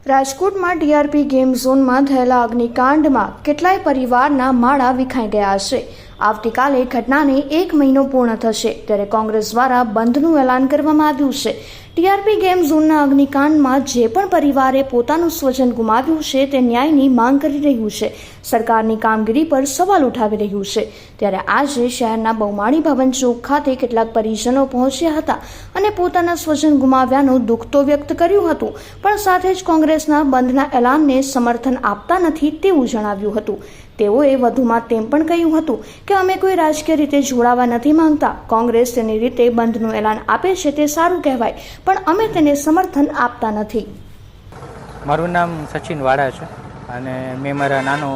રાજકોટમાં TRP game ઝોનમાં થયેલા અગ્નિકાંડમાં કેટલાય પરિવારના માળા વિખાઈ ગયા છે. આવતીકાલે ઘટનાને 1 મહિનો પૂર્ણ થશે ત્યારે કોંગ્રેસ દ્વારા બંધનું એલાન કરવામાં આવ્યું છે. ટીઆરપી ગેમ ઝોનના અગ્નિકાંડમાં જે પણ પરિવારે પોતાનું સ્વજન ગુમાવ્યું છે તે ન્યાયની માંગ કરી રહ્યું છે. સરકારની કામગીરી પર સવાલ ઉઠાવી રહ્યું છે. ત્યારે આજે શહેરના બહુમાળી ભવન ચોક ખાતે કેટલાક પરિજનો પહોંચ્યા હતા અને પોતાના સ્વજન ગુમાવ્યાનું દુઃખ તો વ્યક્ત કર્યું હતું, પણ સાથે જ કોંગ્રેસના બંધના એલાનને સમર્થન આપતા નથી તેવું જણાવ્યું હતું. તેઓએ વધુમાં તેમ પણ કહ્યું હતું કે અમે કોઈ રાજકીય રીતે જોડાવા નથી માંગતા. કોંગ્રેસ તેની રીતે બંધનું એલાન આપે છે તે સારું કહેવાય, પણ અમે તેને સમર્થન આપતા નથી. મારું નામ સચિન વાડા છે અને મેં મારા નાનો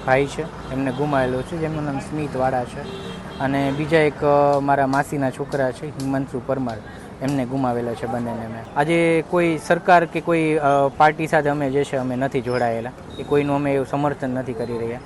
ભાઈ છે એમને ગુમાવેલો છે, જેમનું નામ સ્મિત વાડા છે, અને બીજા એક મારા માસીના છોકરા છે હિમાંશુ પરમાર, એમને ગુમાવેલા છે બંનેને. મેં આજે કોઈ સરકાર કે કોઈ પાર્ટી સાથે અમે જે છે અમે નથી જોડાયેલા કે કોઈનું અમે એવું સમર્થન નથી કરી રહ્યા.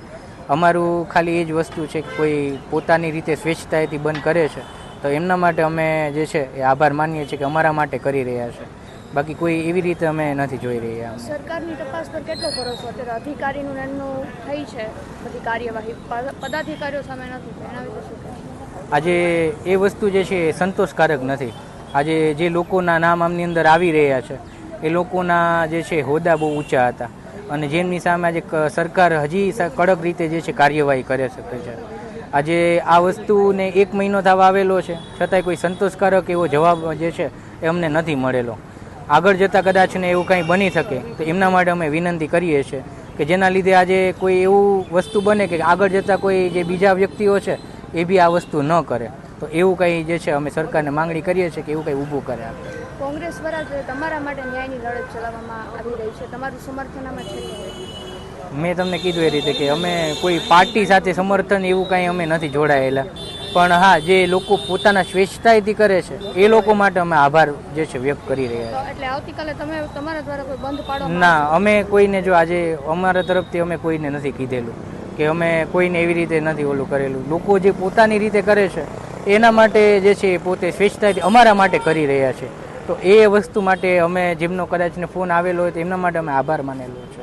અમારું ખાલી એ જ વસ્તુ છે કે કોઈ પોતાની રીતે સ્વેચ્છતાએથી બંધ કરે છે તો એમના માટે અમે જે છે એ આભાર માનીએ છીએ કે અમારા માટે કરી રહ્યા છે. બાકી કોઈ એવી રીતે અમે નથી જોઈ રહ્યા. સરકારની તપાસ પર કેટલો ભરોસો અત્યારે અધિકારીનું એમનું થઈ છે, બધી કાર્યવાહી પદાધિકારીઓ સામે નથી, એના વિશે શું કહેશો? આજે એ વસ્તુ જે છે એ સંતોષકારક નથી. આજે જે લોકોના નામ આમની અંદર આવી રહ્યા છે એ લોકોના જે છે હોદ્દા બહુ ઊંચા હતા અને જેમની સામે આજે સરકાર હજી કડક રીતે જે છે કાર્યવાહી કરી શકે છે. આજે આ વસ્તુને 1 મહિનો થવા આવેલો છે છતાંય કોઈ સંતોષકારક એવો જવાબ જે છે એ અમને નથી મળેલો. આગળ જતાં કદાચ ને એવું કંઈ બની શકે તો એમના માટે અમે વિનંતી કરીએ છીએ કે જેના લીધે આજે કોઈ એવું વસ્તુ બને કે આગળ જતાં કોઈ જે બીજા વ્યક્તિઓ છે એ બી આ વસ્તુ ન કરે, તો એવું કંઈ જે છે અમે સરકારને માંગણી કરીએ છીએ કે એવું કંઈ ઊભું કરે. કોંગ્રેસ દ્વારા તમારા માટે ન્યાયની લડત ચલાવવામાં આવી રહી છે, તમારું સમર્થન આમાં છે? મેં તમને કીધું એ રીતે કે અમે કોઈ પાર્ટી સાથે સમર્થન એવું કાંઈ અમે નથી જોડાયેલા, પણ હા જે લોકો પોતાના સ્વેચ્છતાએથી કરે છે એ લોકો માટે અમે આભાર જે છે વ્યક્ત કરી રહ્યા છીએ. એટલે આવતીકાલે તમે તમારા દ્વારા કોઈ બંધ પાડો? ના, અમે કોઈને જો આજે અમારા તરફથી અમે કોઈને નથી કીધેલું કે અમે કોઈને એવી રીતે નથી ઓલું કરેલું. લોકો જે પોતાની રીતે કરે છે એના માટે જે છે પોતે સ્વેચ્છતાથી અમારા માટે કરી રહ્યા છે, તો એ વસ્તુ માટે અમે જેમનો કદાચ ફોન આવેલો હોય તો એમના માટે અમે આભાર માનેલો છે.